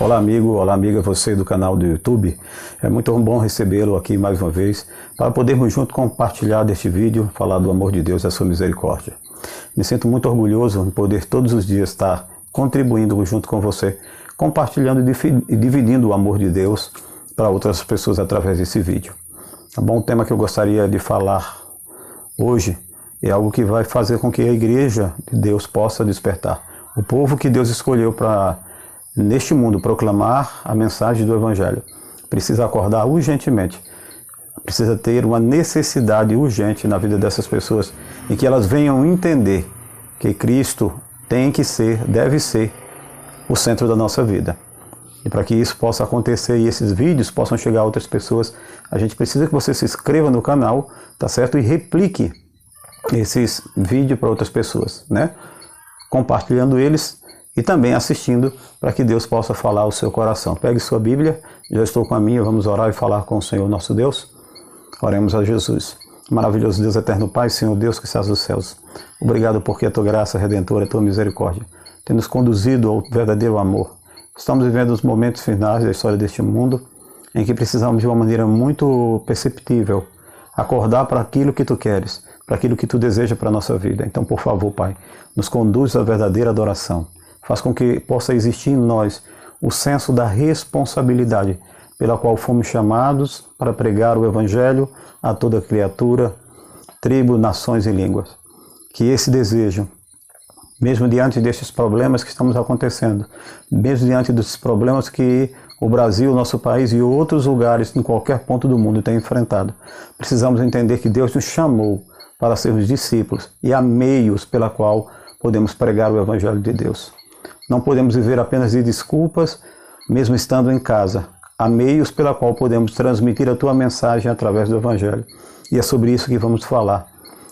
Olá amigo, olá amiga, você do canal do YouTube. É muito bom recebê-lo aqui mais uma vez para podermos juntos compartilhar deste vídeo, falar do amor de Deus e da sua misericórdia. Me sinto muito orgulhoso em poder todos os dias estar contribuindo junto com você, compartilhando e dividindo o amor de Deus para outras pessoas através desse vídeo. Tá bom? O tema que eu gostaria de falar hoje é algo que vai fazer com que a igreja de Deus possa despertar. O povo que Deus escolheu para, neste mundo, proclamar a mensagem do Evangelho, precisa acordar urgentemente. Precisa ter uma necessidade urgente na vida dessas pessoas, em que elas venham entender que Cristo tem que ser, deve ser, o centro da nossa vida. E para que isso possa acontecer e esses vídeos possam chegar a outras pessoas, a gente precisa que você se inscreva no canal, tá certo? E replique esses vídeos para outras pessoas, né? Compartilhando eles e também assistindo para que Deus possa falar ao seu coração. Pegue sua Bíblia, já estou com a minha, vamos orar e falar com o Senhor nosso Deus. Oremos a Jesus. Maravilhoso Deus, eterno Pai, Senhor Deus que estás nos céus. Obrigado porque a tua graça redentora, a tua misericórdia tem nos conduzido ao verdadeiro amor. Estamos vivendo os momentos finais da história deste mundo em que precisamos de uma maneira muito perceptível acordar para aquilo que tu queres, para aquilo que tu deseja para a nossa vida. Então, por favor, Pai, nos conduz à verdadeira adoração. Faz com que possa existir em nós o senso da responsabilidade pela qual fomos chamados para pregar o Evangelho a toda criatura, tribo, nações e línguas. Que esse desejo, mesmo diante destes problemas que estamos acontecendo, mesmo diante desses problemas que o Brasil, nosso país e outros lugares, em qualquer ponto do mundo, têm enfrentado, precisamos entender que Deus nos chamou para sermos discípulos e há meios pela qual podemos pregar o Evangelho de Deus. Não podemos viver apenas de desculpas, mesmo estando em casa. Há meios pela qual podemos transmitir a tua mensagem através do Evangelho. E é sobre isso que vamos falar.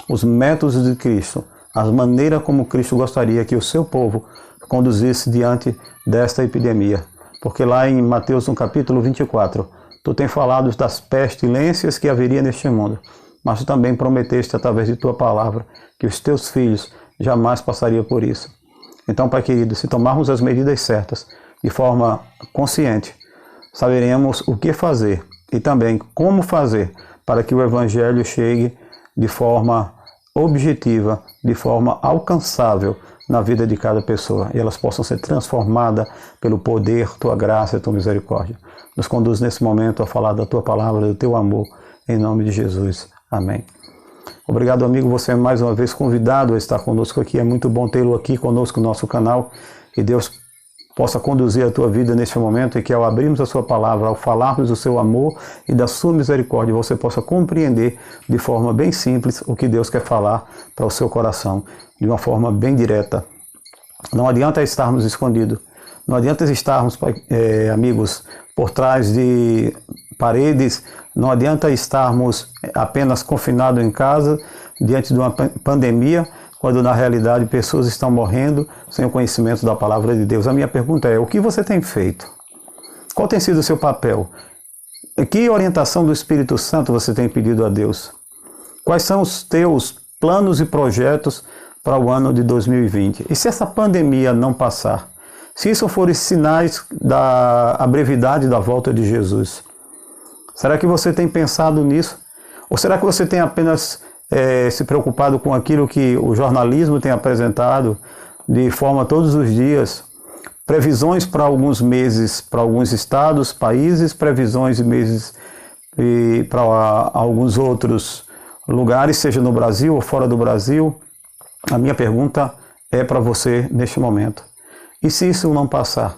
Os métodos de Cristo, a maneira como Cristo gostaria que o seu povo conduzisse diante desta epidemia. Porque lá em Mateus, no capítulo 24, tu tem falado das pestilências que haveria neste mundo. Mas tu também prometeste, através de tua palavra, que os teus filhos jamais passariam por isso. Então, Pai querido, se tomarmos as medidas certas, de forma consciente, saberemos o que fazer e também como fazer para que o Evangelho chegue de forma objetiva, de forma alcançável na vida de cada pessoa e elas possam ser transformadas pelo poder, tua graça e tua misericórdia. Nos conduz nesse momento a falar da tua palavra, do teu amor, em nome de Jesus. Amém. Obrigado, amigo, você é mais uma vez convidado a estar conosco aqui. É muito bom tê-lo aqui conosco no nosso canal. Que Deus possa conduzir a tua vida neste momento e que ao abrirmos a sua palavra, ao falarmos do seu amor e da sua misericórdia, você possa compreender de forma bem simples o que Deus quer falar para o seu coração, de uma forma bem direta. Não adianta estarmos escondidos, não adianta estarmos, amigos, por trás de paredes, não adianta estarmos apenas confinados em casa, diante de uma pandemia, quando na realidade pessoas estão morrendo sem o conhecimento da palavra de Deus. A minha pergunta é, o que você tem feito? Qual tem sido o seu papel? Que orientação do Espírito Santo você tem pedido a Deus? Quais são os teus planos e projetos para o ano de 2020? E se essa pandemia não passar? Se isso forem sinais da brevidade da volta de Jesus? Será que você tem pensado nisso? Ou será que você tem apenas se preocupado com aquilo que o jornalismo tem apresentado de forma todos os dias? Previsões para alguns meses, para alguns estados, países, previsões de meses para alguns outros lugares, seja no Brasil ou fora do Brasil. A minha pergunta é para você neste momento. E se isso não passar?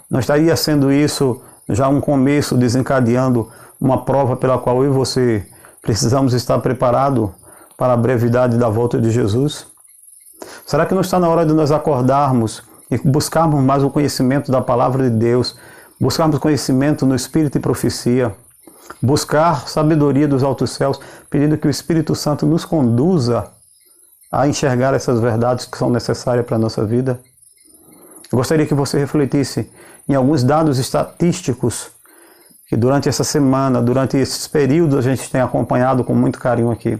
Não estaria sendo isso já um começo, desencadeando uma prova pela qual eu e você precisamos estar preparados para a brevidade da volta de Jesus? Será que não está na hora de nós acordarmos e buscarmos mais o conhecimento da palavra de Deus, buscarmos conhecimento no Espírito e profecia, buscar sabedoria dos altos céus, pedindo que o Espírito Santo nos conduza a enxergar essas verdades que são necessárias para a nossa vida? Eu gostaria que você refletisse em alguns dados estatísticos que durante essa semana, durante esses períodos, a gente tem acompanhado com muito carinho aqui.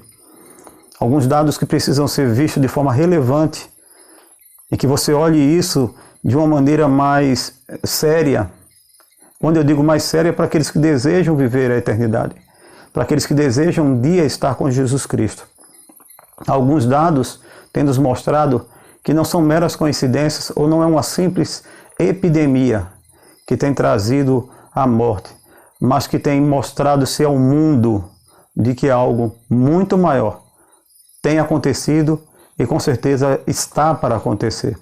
Alguns dados que precisam ser vistos de forma relevante e que você olhe isso de uma maneira mais séria Quando eu digo mais séria, é para aqueles que desejam viver a eternidade, para aqueles que desejam um dia estar com Jesus Cristo. Alguns dados têm nos mostrado que não são meras coincidências ou não é uma simples epidemia que tem trazido a morte, mas que tem mostrado-se ao mundo de que algo muito maior tem acontecido e com certeza está para acontecer.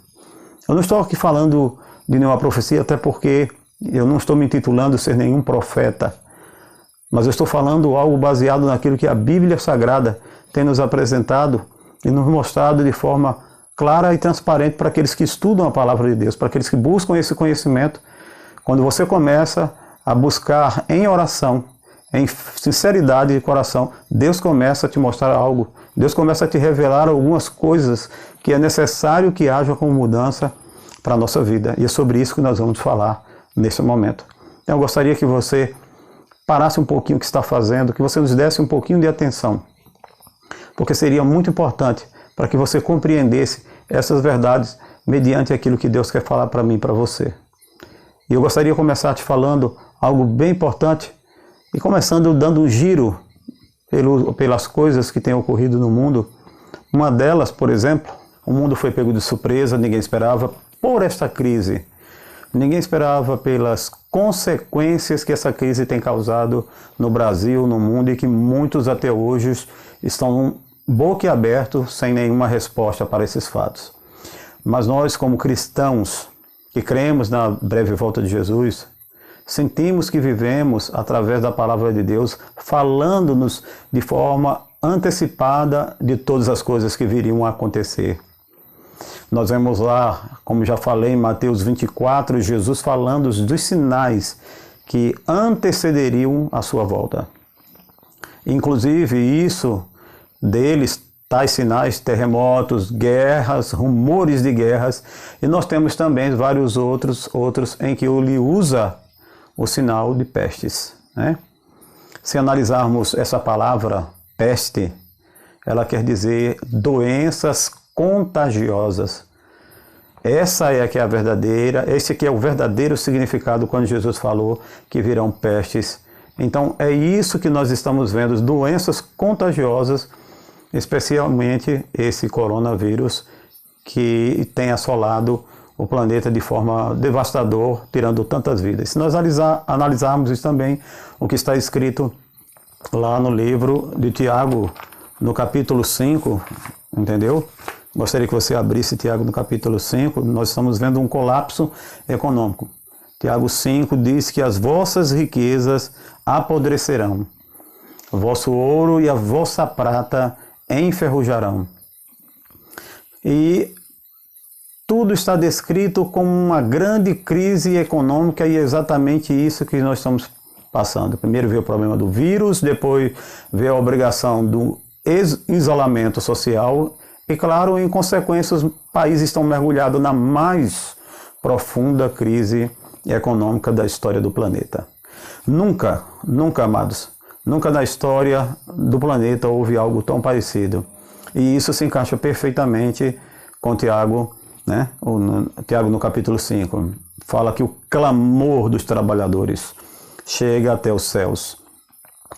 Eu não estou aqui falando de nenhuma profecia, até porque eu não estou me intitulando ser nenhum profeta, mas eu estou falando algo baseado naquilo que a Bíblia Sagrada tem nos apresentado e nos mostrado de forma clara e transparente para aqueles que estudam a palavra de Deus, para aqueles que buscam esse conhecimento. Quando você começa a buscar em oração, em sinceridade de coração, Deus começa a te mostrar algo, Deus começa a te revelar algumas coisas que é necessário que haja como mudança para a nossa vida. E é sobre isso que nós vamos falar nesse momento. Então, eu gostaria que você parasse um pouquinho o que está fazendo, que você nos desse um pouquinho de atenção, porque seria muito importante para que você compreendesse essas verdades mediante aquilo que Deus quer falar para mim e para você. E eu gostaria de começar te falando algo bem importante, e começando dando um giro pelas coisas que têm ocorrido no mundo. Uma delas, por exemplo, o mundo foi pego de surpresa, ninguém esperava por esta crise. Ninguém esperava pelas consequências que essa crise tem causado no Brasil, no mundo, e que muitos até hoje estão boquiabertos, sem nenhuma resposta para esses fatos. Mas nós, como cristãos, que cremos na breve volta de Jesus, sentimos que vivemos através da palavra de Deus, falando-nos de forma antecipada de todas as coisas que viriam a acontecer. Nós vemos lá, como já falei, em Mateus 24, Jesus falando dos sinais que antecederiam a sua volta. Inclusive isso deles, tais sinais, terremotos, guerras, rumores de guerras, e nós temos também vários outros em que ele usa o sinal de pestes, né? Se analisarmos essa palavra peste, ela quer dizer doenças contagiosas. Essa é a que é a verdadeira, esse que é o verdadeiro significado quando Jesus falou que virão pestes. Então é isso que nós estamos vendo, doenças contagiosas, especialmente esse coronavírus que tem assolado o planeta de forma devastadora, tirando tantas vidas. Se nós analisarmos isso também, o que está escrito lá no livro de Tiago, no capítulo 5, entendeu? Gostaria que você abrisse Tiago no capítulo 5, nós estamos vendo um colapso econômico. Tiago 5 diz que as vossas riquezas apodrecerão, o vosso ouro e a vossa prata enferrujarão. E tudo está descrito como uma grande crise econômica, e é exatamente isso que nós estamos passando. Primeiro veio o problema do vírus, depois veio a obrigação do isolamento social e, claro, em consequência, os países estão mergulhados na mais profunda crise econômica da história do planeta. Nunca, amados, nunca na história do planeta houve algo tão parecido. E isso se encaixa perfeitamente com Tiago, né? Tiago no capítulo 5, fala que o clamor dos trabalhadores chega até os céus.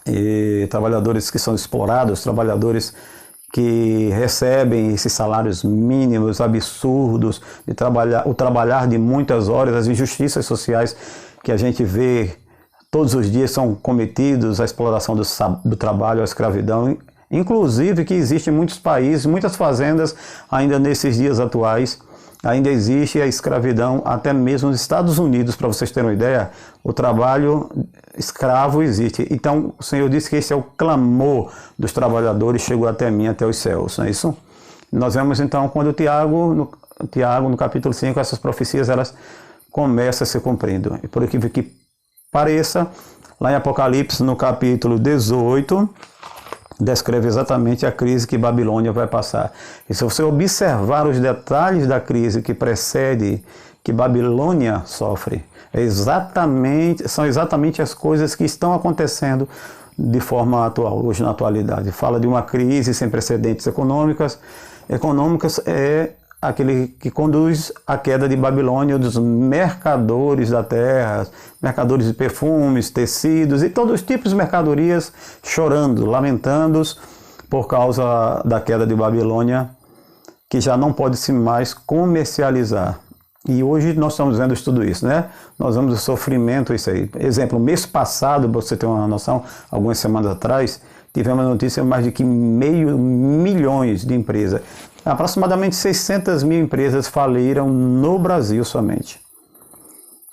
E trabalhadores que são explorados, trabalhadores que recebem esses salários mínimos, absurdos, o trabalhar de muitas horas, as injustiças sociais que a gente vê todos os dias são cometidos, a exploração do trabalho, a escravidão, inclusive que existe em muitos países, muitas fazendas ainda nesses dias atuais, ainda existe a escravidão, até mesmo nos Estados Unidos, para vocês terem uma ideia, o trabalho escravo existe. Então, o Senhor disse que esse é o clamor dos trabalhadores, chegou até mim, até os céus, não é isso? Nós vemos então, quando Tiago, no capítulo 5, essas profecias, elas começam a se cumprindo. E por aquilo que pareça, lá em Apocalipse, no capítulo 18, descreve exatamente a crise que Babilônia vai passar. E se você observar os detalhes da crise que precede, que Babilônia sofre, são exatamente as coisas que estão acontecendo de forma atual, hoje na atualidade. Fala de uma crise sem precedentes econômicas é aquele que conduz à queda de Babilônia, dos mercadores da terra, mercadores de perfumes, tecidos e todos os tipos de mercadorias chorando, lamentando por causa da queda de Babilônia, que já não pode se mais comercializar. E hoje nós estamos vendo tudo isso, né? Nós vemos o sofrimento, isso aí. Exemplo, mês passado, para você ter uma noção, algumas semanas atrás, tivemos a notícia de mais de que 500 mil de empresas. Aproximadamente 600 mil empresas faliram no Brasil somente.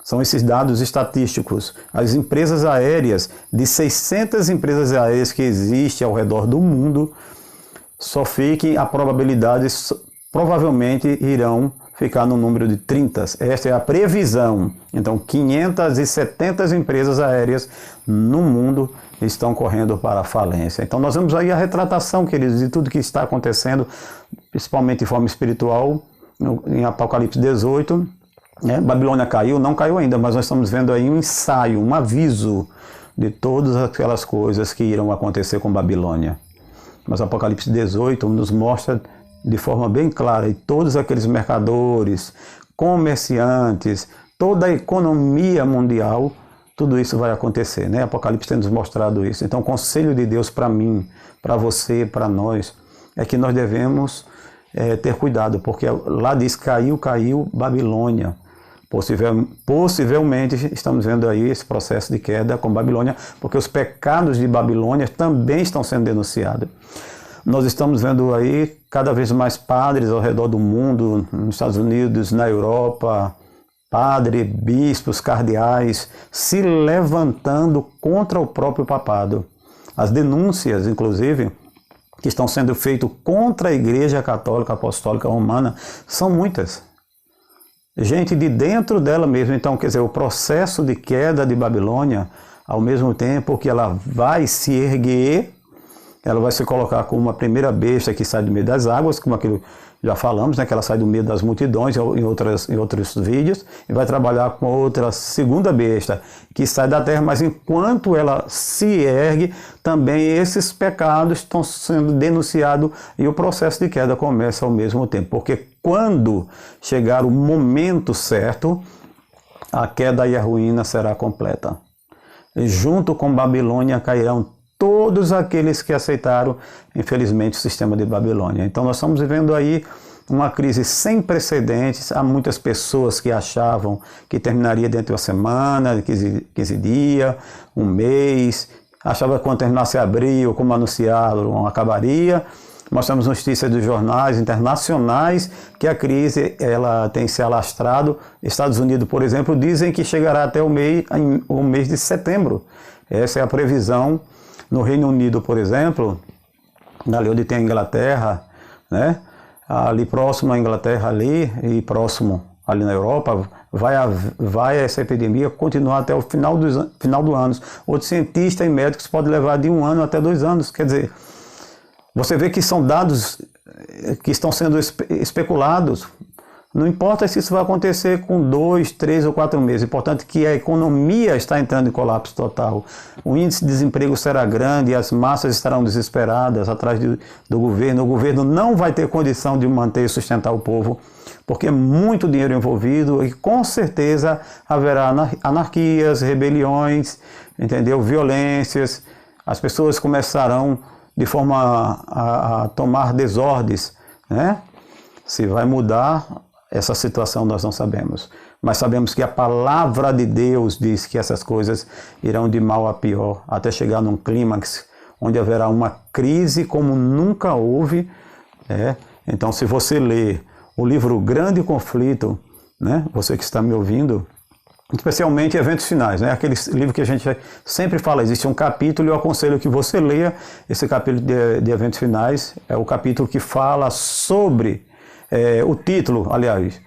São esses dados estatísticos. As empresas aéreas, de 600 empresas aéreas que existem ao redor do mundo, só fiquem a probabilidade, provavelmente irão ficar no número de 30. Esta é a previsão. Então, 570 empresas aéreas no mundo estão correndo para a falência. Então, nós vemos aí a retratação, queridos, de tudo que está acontecendo, principalmente de forma espiritual, em Apocalipse 18. Babilônia caiu, não caiu ainda, mas nós estamos vendo aí um ensaio, um aviso de todas aquelas coisas que irão acontecer com Babilônia. Mas Apocalipse 18 nos mostra de forma bem clara, e todos aqueles mercadores, comerciantes, toda a economia mundial, tudo isso vai acontecer, né? Apocalipse tem nos mostrado isso. Então, o conselho de Deus para mim, para você, para nós, é que nós devemos ter cuidado, porque lá diz, caiu Babilônia. Possivelmente estamos vendo aí esse processo de queda com Babilônia, porque os pecados de Babilônia também estão sendo denunciados. Nós estamos vendo aí cada vez mais padres ao redor do mundo, nos Estados Unidos, na Europa, padres, bispos, cardeais, se levantando contra o próprio papado. As denúncias, inclusive, que estão sendo feitas contra a Igreja Católica Apostólica Romana, são muitas. Gente de dentro dela mesmo. Então, quer dizer, o processo de queda de Babilônia, ao mesmo tempo que ela vai se erguer, ela vai se colocar como uma primeira besta que sai do meio das águas, como aquilo já falamos, né, que ela sai do meio das multidões em outros vídeos, e vai trabalhar com outra segunda besta que sai da terra, mas enquanto ela se ergue, também esses pecados estão sendo denunciados e o processo de queda começa ao mesmo tempo, porque quando chegar o momento certo, a queda e a ruína será completa. E junto com Babilônia cairão todos aqueles que aceitaram, infelizmente, o sistema de Babilônia. Então nós estamos vivendo aí uma crise sem precedentes. Há muitas pessoas que achavam que terminaria dentro de uma semana, 15 dias, um mês. Achavam que quando terminasse abril, como anunciaram, acabaria. Nós temos notícias dos jornais internacionais que a crise ela tem se alastrado. Estados Unidos, por exemplo, dizem que chegará até o mês de setembro. Essa é a previsão. No Reino Unido, por exemplo, ali onde tem a Inglaterra, né? Ali próximo à Inglaterra ali e próximo ali na Europa, vai essa epidemia continuar até o final do ano. Outros cientistas e médicos podem levar de 1 ano até 2 anos. Quer dizer, você vê que são dados que estão sendo especulados. Não importa se isso vai acontecer com 2, 3 ou 4 meses. O importante é que a economia está entrando em colapso total. O índice de desemprego será grande, as massas estarão desesperadas atrás do governo. O governo não vai ter condição de manter e sustentar o povo, porque é muito dinheiro envolvido e com certeza haverá anarquias, rebeliões, entendeu? Violências. As pessoas começarão de forma a tomar desordens, né? Se vai mudar essa situação nós não sabemos, mas sabemos que a palavra de Deus diz que essas coisas irão de mal a pior, até chegar num clímax, onde haverá uma crise como nunca houve. Então, se você ler o livro Grande Conflito, né, você que está me ouvindo, especialmente Eventos Finais, né, aquele livro que a gente sempre fala, existe um capítulo, e eu aconselho que você leia esse capítulo de Eventos Finais, é o capítulo que fala sobre o título, aliás,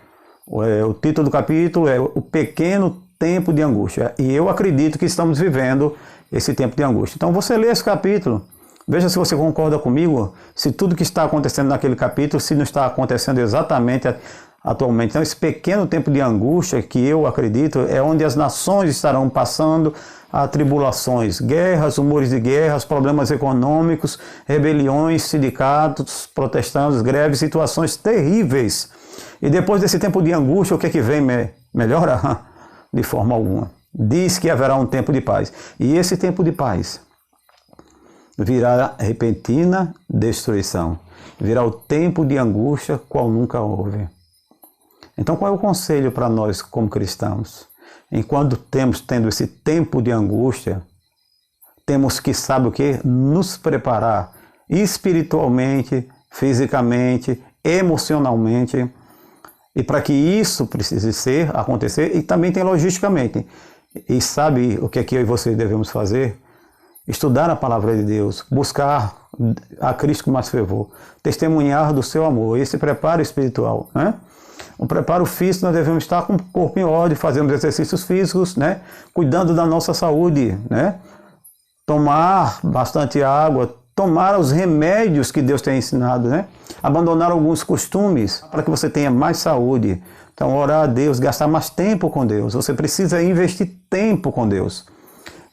o título do capítulo é O Pequeno Tempo de Angústia. E eu acredito que estamos vivendo esse tempo de angústia. Então você lê esse capítulo, veja se você concorda comigo, se tudo que está acontecendo naquele capítulo, se não está acontecendo exatamente atualmente. Então esse pequeno tempo de angústia que eu acredito é onde as nações estarão passando a tribulações, guerras, rumores de guerras, problemas econômicos, rebeliões, sindicatos, protestantes, greves, situações terríveis E depois desse tempo de angústia, o que é que vem? Melhora? De forma alguma. Diz que haverá um tempo de paz. E esse tempo de paz virá repentina destruição. Virá o tempo de angústia, qual nunca houve. Então, qual é o conselho para nós como cristãos? Enquanto tendo esse tempo de angústia, temos que, sabe o que? Nos preparar espiritualmente, fisicamente, emocionalmente, e para que isso precise acontecer, e também tem logisticamente. E sabe o que é que eu e você devemos fazer? Estudar a palavra de Deus, buscar a Cristo com mais fervor, testemunhar do seu amor, esse preparo espiritual, né? O preparo físico, nós devemos estar com o corpo em ordem, fazendo exercícios físicos, né? Cuidando da nossa saúde, né? Tomar bastante água, tomar os remédios que Deus tem ensinado, né? Abandonar alguns costumes para que você tenha mais saúde. Então, orar a Deus, gastar mais tempo com Deus. Você precisa investir tempo com Deus.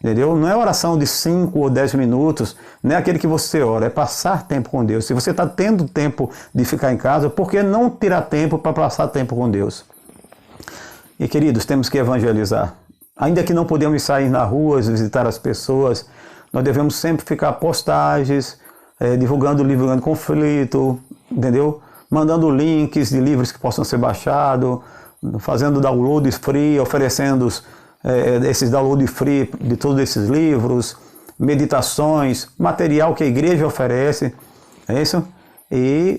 Entendeu? Não é oração de 5 ou 10 minutos, não é aquele que você ora, é passar tempo com Deus. Se você está tendo tempo de ficar em casa, por que não tirar tempo para passar tempo com Deus? E queridos, temos que evangelizar. Ainda que não podemos sair na rua, visitar as pessoas, nós devemos sempre ficar postagens, divulgando livro grande conflito, entendeu? Mandando links de livros que possam ser baixados, fazendo downloads free, oferecendo esses download free de todos esses livros, meditações, material que a igreja oferece, é isso? E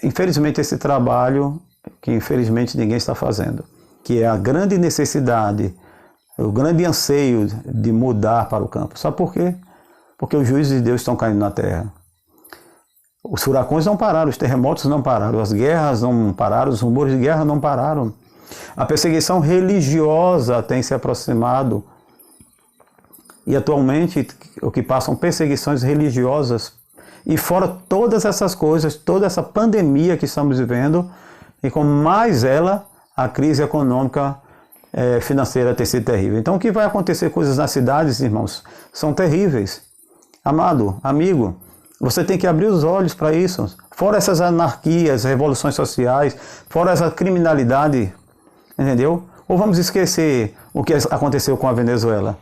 infelizmente esse trabalho que infelizmente ninguém está fazendo, que é a grande necessidade, o grande anseio de mudar para o campo. Sabe por quê? Porque os juízes de Deus estão caindo na terra. Os furacões não pararam, os terremotos não pararam, as guerras não pararam, os rumores de guerra não pararam. A perseguição religiosa tem se aproximado e atualmente o que passam perseguições religiosas e fora todas essas coisas, toda essa pandemia que estamos vivendo e com mais ela, a crise econômica financeira tem sido terrível. Então o que vai acontecer coisas nas cidades, irmãos, são terríveis. Amado, amigo, você tem que abrir os olhos para isso. Fora essas anarquias, revoluções sociais, fora essa criminalidade, entendeu? Ou vamos esquecer o que aconteceu com a Venezuela,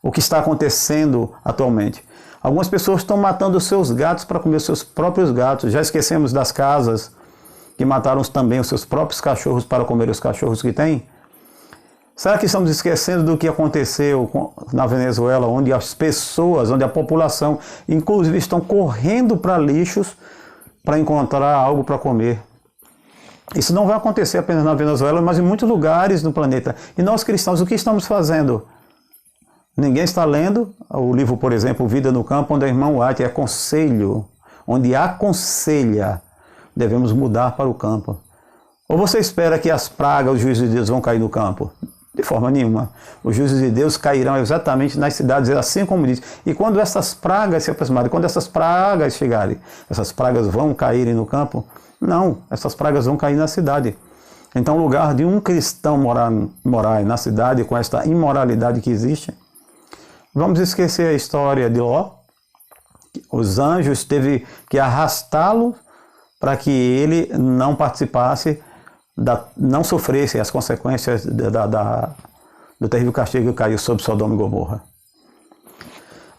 o que está acontecendo atualmente. Algumas pessoas estão matando os seus gatos para comer os seus próprios gatos. Já esquecemos das casas que mataram também os seus próprios cachorros para comer os cachorros que têm? Será que estamos esquecendo do que aconteceu na Venezuela, onde as pessoas, onde a população, inclusive, estão correndo para lixos para encontrar algo para comer? Isso não vai acontecer apenas na Venezuela, mas em muitos lugares no planeta. E nós cristãos, o que estamos fazendo? Ninguém está lendo o livro, por exemplo, Vida no Campo, onde o irmão White onde aconselha, devemos mudar para o campo. Ou você espera que as pragas, os juízes de Deus vão cair no campo? De forma nenhuma. Os juízes de Deus cairão exatamente nas cidades, assim como diz. E quando essas pragas se aproximarem, quando essas pragas chegarem, essas pragas vão caírem no campo? Não, essas pragas vão cair na cidade. Então, o lugar de um cristão morar na cidade com esta imoralidade que existe, vamos esquecer a história de Ló. Os anjos teve que arrastá-lo para que ele não participasse, não sofresse as consequências do terrível castigo que caiu sobre Sodoma e Gomorra.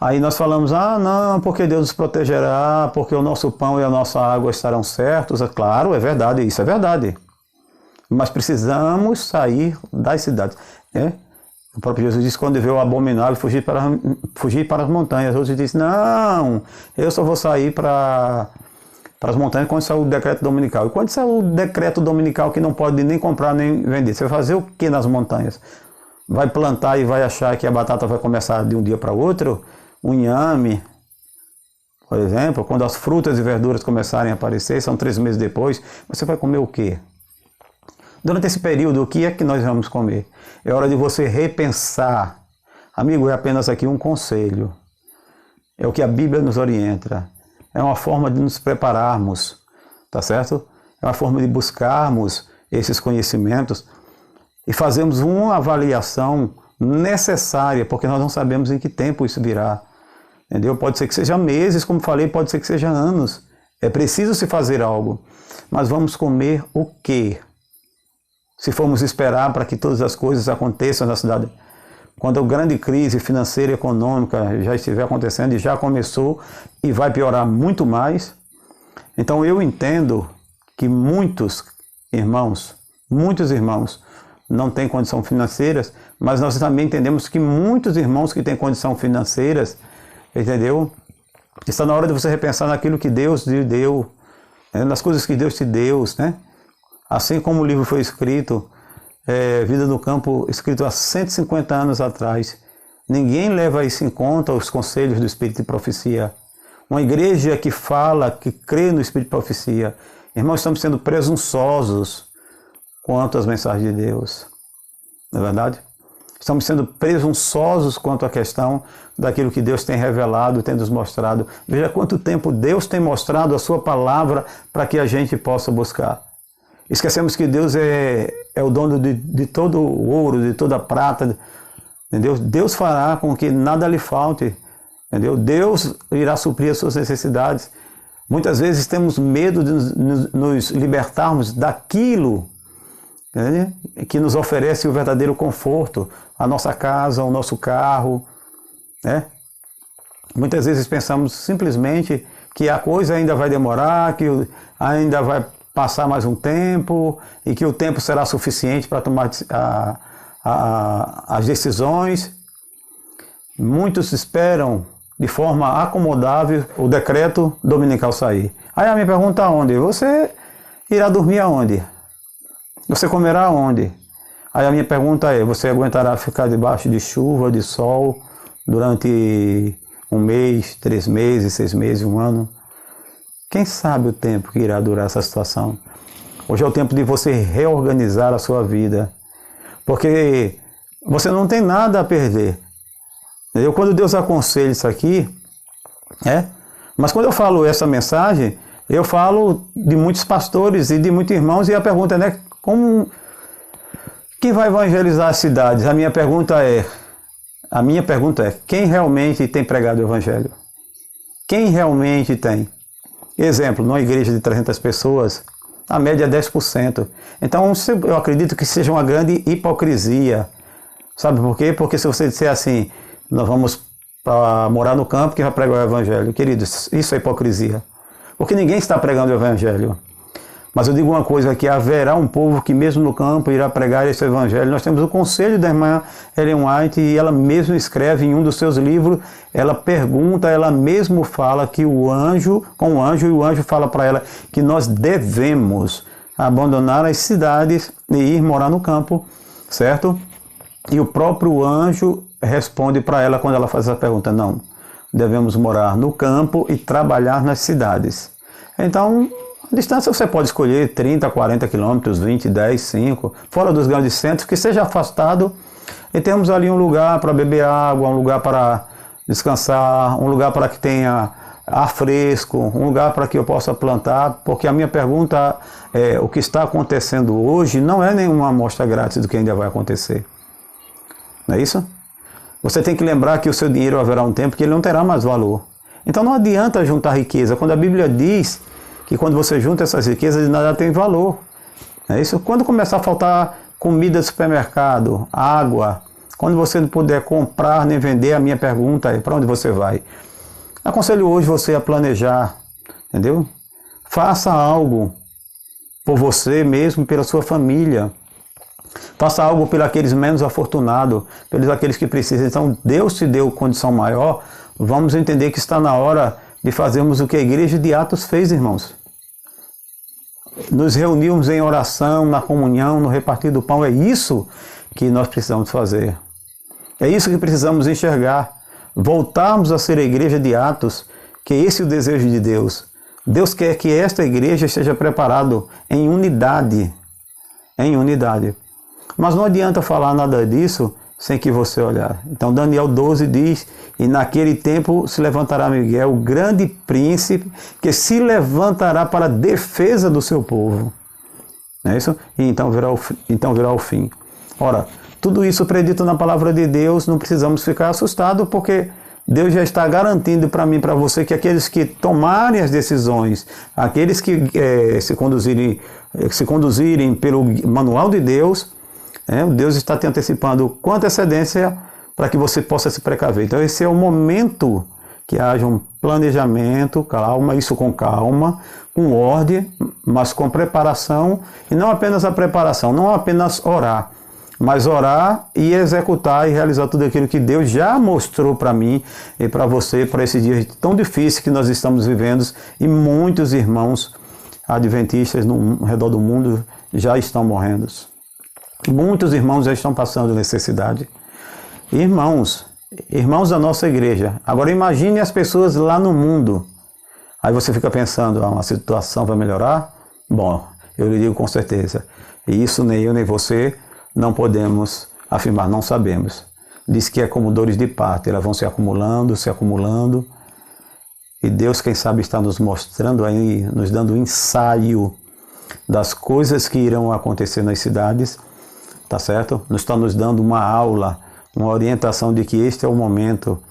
Aí nós falamos, não, porque Deus nos protegerá, porque o nosso pão e a nossa água estarão certos. Claro, é verdade, isso é verdade. Mas precisamos sair das cidades. O próprio Jesus disse, quando vê o abominável, fugir para as montanhas. Outros disse, não, eu só vou sair para as montanhas quando sair o decreto dominical. E quando sair o decreto dominical que não pode nem comprar nem vender, você vai fazer o que nas montanhas? Vai plantar e vai achar que a batata vai começar de um dia para o outro? O inhame, por exemplo, quando as frutas e verduras começarem a aparecer, são 3 meses depois, você vai comer o quê? Durante esse período, o que é que nós vamos comer? É hora de você repensar. Amigo, é apenas aqui um conselho. É o que a Bíblia nos orienta. É uma forma de nos prepararmos, tá certo? É uma forma de buscarmos esses conhecimentos e fazermos uma avaliação necessária, porque nós não sabemos em que tempo isso virá. Entendeu? Pode ser que seja meses, como falei, pode ser que seja anos. É preciso se fazer algo. Mas vamos comer o quê? se formos esperar para que todas as coisas aconteçam na cidade. Quando a grande crise financeira e econômica já estiver acontecendo e já começou e vai piorar muito mais. Então eu entendo que muitos irmãos não têm condição financeiras, mas nós também entendemos que muitos irmãos que têm condição financeiras, entendeu? Está na hora de você repensar naquilo que Deus lhe deu, né? Nas coisas que Deus te deu, né? Assim como o livro foi escrito, Vida no Campo, escrito há 150 anos atrás. Ninguém leva isso em conta, os conselhos do Espírito de Profecia. Uma igreja que fala, que crê no Espírito de Profecia. Irmãos, estamos sendo presunçosos quanto às mensagens de Deus. Não é verdade? Estamos sendo presunçosos quanto à questão daquilo que Deus tem revelado, tem nos mostrado. Veja quanto tempo Deus tem mostrado a sua palavra para que a gente possa buscar. Esquecemos que Deus é o dono de todo o ouro, de toda a prata. Entendeu? Deus fará com que nada lhe falte. Entendeu? Deus irá suprir as suas necessidades. Muitas vezes temos medo de nos libertarmos daquilo, né, que nos oferece o verdadeiro conforto, a nossa casa, o nosso carro, né? Muitas vezes pensamos simplesmente que a coisa ainda vai demorar, que ainda vai passar mais um tempo e que o tempo será suficiente para tomar as decisões. Muitos esperam de forma acomodável o decreto dominical sair. Aí a minha pergunta é onde? Você irá dormir aonde? Você comerá aonde? Aí a minha pergunta é, você aguentará ficar debaixo de chuva, de sol, durante 1 mês, 3 meses, 6 meses, 1 ano? Quem sabe o tempo que irá durar essa situação? Hoje é o tempo de você reorganizar a sua vida, porque você não tem nada a perder. Quando Deus aconselha isso aqui, mas quando eu falo essa mensagem, eu falo de muitos pastores e de muitos irmãos, e a pergunta é, quem vai evangelizar as cidades? A minha pergunta é, quem realmente tem pregado o evangelho? Quem realmente tem? Exemplo, numa igreja de 300 pessoas, a média é 10%. Então eu acredito que seja uma grande hipocrisia. Sabe por quê? Porque se você disser assim, nós vamos para morar no campo que vai pregar o evangelho. Queridos, isso é hipocrisia. Porque ninguém está pregando o evangelho. Mas eu digo uma coisa, que haverá um povo que mesmo no campo irá pregar esse evangelho. Nós temos o conselho da irmã Ellen White, e ela mesma escreve em um dos seus livros, ela pergunta, ela mesmo fala que o anjo fala para ela que nós devemos abandonar as cidades e ir morar no campo, certo? E o próprio anjo responde para ela quando ela faz essa pergunta, não, devemos morar no campo e trabalhar nas cidades. Então, a distância você pode escolher 30, 40 quilômetros, 20, 10, 5, fora dos grandes centros, que seja afastado, e temos ali um lugar para beber água, um lugar para descansar, um lugar para que tenha ar fresco, um lugar para que eu possa plantar, porque a minha pergunta é, o que está acontecendo hoje não é nenhuma amostra grátis do que ainda vai acontecer. Não é isso? Você tem que lembrar que o seu dinheiro haverá um tempo que ele não terá mais valor. Então não adianta juntar riqueza. Quando a Bíblia diz que quando você junta essas riquezas, nada tem valor. É isso? Quando começar a faltar comida do supermercado, água, quando você não puder comprar nem vender, a minha pergunta é, para onde você vai? Aconselho hoje você a planejar, entendeu? Faça algo por você mesmo, pela sua família. Faça algo pelos aqueles menos afortunados, pelos aqueles que precisam. Então, Deus te deu condição maior, vamos entender que está na hora de fazermos o que a igreja de Atos fez, irmãos. Nos reunirmos em oração, na comunhão, no repartir do pão. É isso que nós precisamos fazer. É isso que precisamos enxergar. Voltarmos a ser a igreja de Atos, que esse é o desejo de Deus. Deus quer que esta igreja esteja preparada em unidade. Em unidade. Mas não adianta falar nada disso sem que você olhar. Então Daniel 12 diz, e naquele tempo se levantará Miguel, o grande príncipe, que se levantará para a defesa do seu povo. Não é isso? E então virá o fim. Ora, tudo isso predito na palavra de Deus, não precisamos ficar assustados, porque Deus já está garantindo para mim e para você que aqueles que tomarem as decisões, aqueles que se conduzirem se conduzirem pelo manual de Deus, Deus está te antecipando com antecedência para que você possa se precaver. Então esse é o momento que haja um planejamento, calma, isso com calma, com ordem, mas com preparação, e não apenas a preparação, não apenas orar, mas orar e executar e realizar tudo aquilo que Deus já mostrou para mim e para você, para esse dia tão difícil que nós estamos vivendo, e muitos irmãos adventistas no redor do mundo já estão morrendo. Muitos irmãos já estão passando necessidade. Irmãos da nossa igreja. Agora imagine as pessoas lá no mundo. Aí você fica pensando, a situação vai melhorar? Bom, eu lhe digo com certeza. E isso nem eu nem você não podemos afirmar, não sabemos. Diz que é como dores de parto, elas vão se acumulando. E Deus, quem sabe, está nos mostrando aí, nos dando um ensaio das coisas que irão acontecer nas cidades, tá certo? Está nos dando uma aula, uma orientação de que este é o momento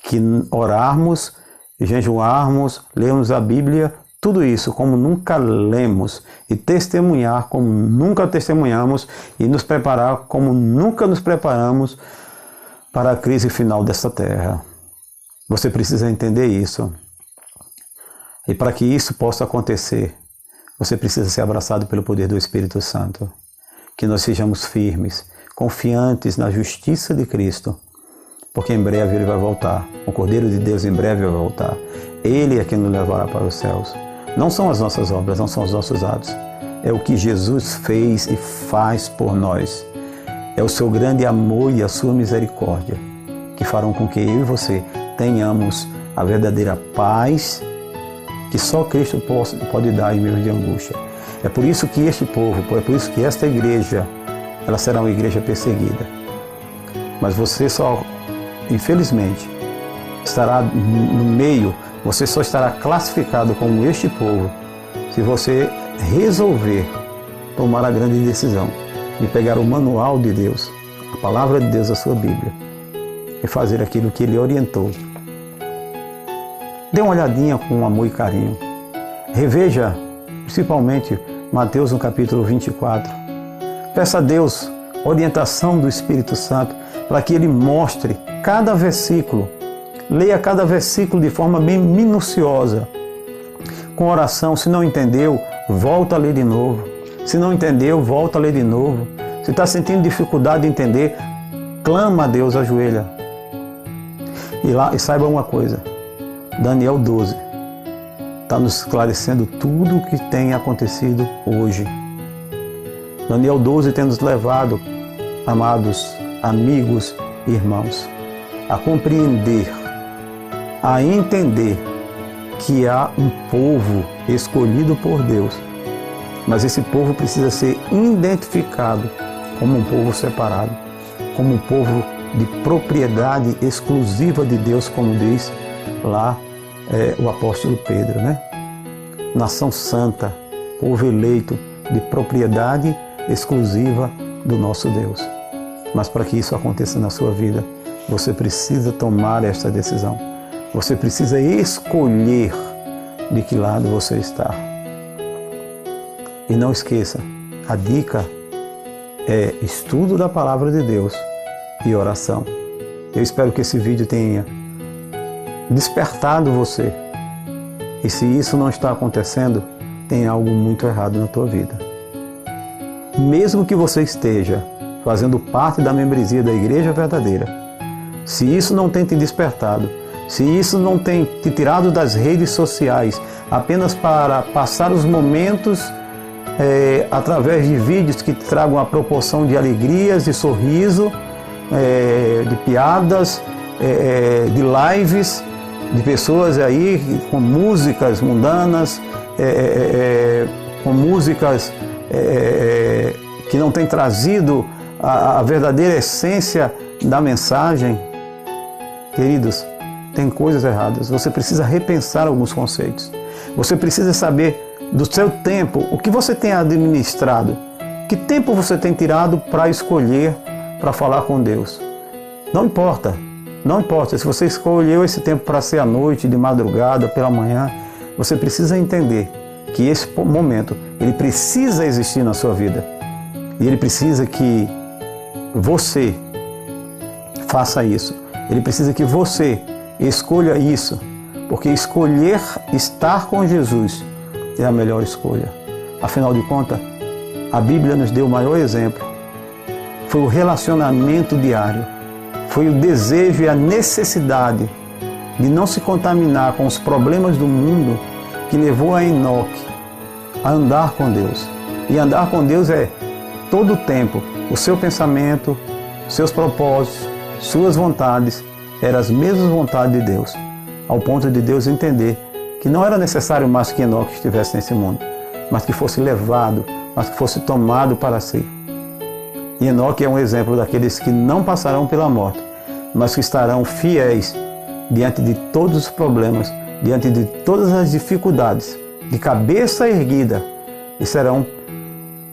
que orarmos, jejuarmos, lermos a Bíblia, tudo isso como nunca lemos, e testemunhar como nunca testemunhamos, e nos preparar como nunca nos preparamos para a crise final desta terra. Você precisa entender isso. E para que isso possa acontecer, você precisa ser abraçado pelo poder do Espírito Santo. Que nós sejamos firmes, confiantes na justiça de Cristo, porque em breve Ele vai voltar. O Cordeiro de Deus em breve vai voltar. Ele é quem nos levará para os céus. Não são as nossas obras, não são os nossos atos. É o que Jesus fez e faz por nós. É o seu grande amor e a sua misericórdia que farão com que eu e você tenhamos a verdadeira paz que só Cristo pode dar em meio de angústia. É por isso que este povo, é por isso que esta igreja, ela será uma igreja perseguida. Mas você só, infelizmente, estará no meio, você só estará classificado como este povo se você resolver tomar a grande decisão de pegar o manual de Deus, a palavra de Deus, a sua Bíblia, e fazer aquilo que Ele orientou. Dê uma olhadinha com amor e carinho. Reveja, principalmente, Mateus no capítulo 24. Peça a Deus orientação do Espírito Santo para que Ele mostre cada versículo. Leia cada versículo de forma bem minuciosa. Com oração, se não entendeu, volta a ler de novo. Se não entendeu, volta a ler de novo. Se está sentindo dificuldade de entender, clama a Deus, ajoelha. E saiba uma coisa, Daniel 12 está nos esclarecendo tudo o que tem acontecido hoje. Daniel 12 tem nos levado, amados amigos e irmãos, a compreender, a entender que há um povo escolhido por Deus, mas esse povo precisa ser identificado como um povo separado, como um povo de propriedade exclusiva de Deus, como diz lá o apóstolo Pedro, né? Nação santa, povo eleito de propriedade exclusiva do nosso Deus. Mas para que isso aconteça na sua vida, você precisa tomar esta decisão. Você precisa escolher de que lado você está. E não esqueça, a dica é estudo da palavra de Deus e oração. Eu espero que esse vídeo tenha despertado você. E se isso não está acontecendo, tem algo muito errado na tua vida. Mesmo que você esteja fazendo parte da membresia da Igreja Verdadeira, se isso não tem te despertado, se isso não tem te tirado das redes sociais apenas para passar os momentos através de vídeos que te tragam a proporção de alegrias, de sorriso, de piadas, de lives, de pessoas aí com músicas mundanas, com músicas que não têm trazido a verdadeira essência da mensagem. Queridos, tem coisas erradas. Você precisa repensar alguns conceitos. Você precisa saber do seu tempo, o que você tem administrado, que tempo você tem tirado para escolher, para falar com Deus. Não importa se você escolheu esse tempo para ser à noite, de madrugada, pela manhã, você precisa entender que esse momento, ele precisa existir na sua vida. E ele precisa que você faça isso. Ele precisa que você escolha isso. Porque escolher estar com Jesus é a melhor escolha. Afinal de contas, a Bíblia nos deu o maior exemplo. Foi o relacionamento diário. Foi o desejo e a necessidade de não se contaminar com os problemas do mundo que levou a Enoque a andar com Deus. E andar com Deus é todo o tempo. O seu pensamento, seus propósitos, suas vontades eram as mesmas vontades de Deus. Ao ponto de Deus entender que não era necessário mais que Enoque estivesse nesse mundo, mas que fosse levado, mas que fosse tomado para si. E Enoque é um exemplo daqueles que não passarão pela morte, mas que estarão fiéis diante de todos os problemas, diante de todas as dificuldades, de cabeça erguida, e serão,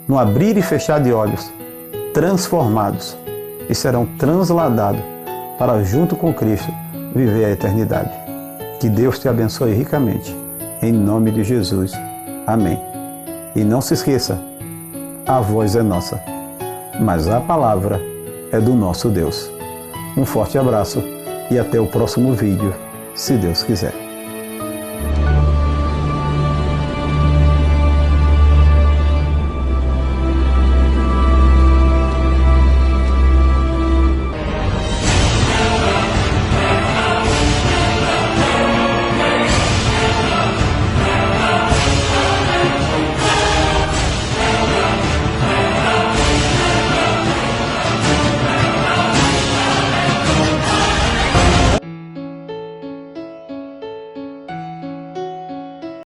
no abrir e fechar de olhos, transformados e serão transladados para, junto com Cristo, viver a eternidade. Que Deus te abençoe ricamente, em nome de Jesus. Amém. E não se esqueça, a voz é nossa, mas a palavra é do nosso Deus. Um forte abraço e até o próximo vídeo, se Deus quiser.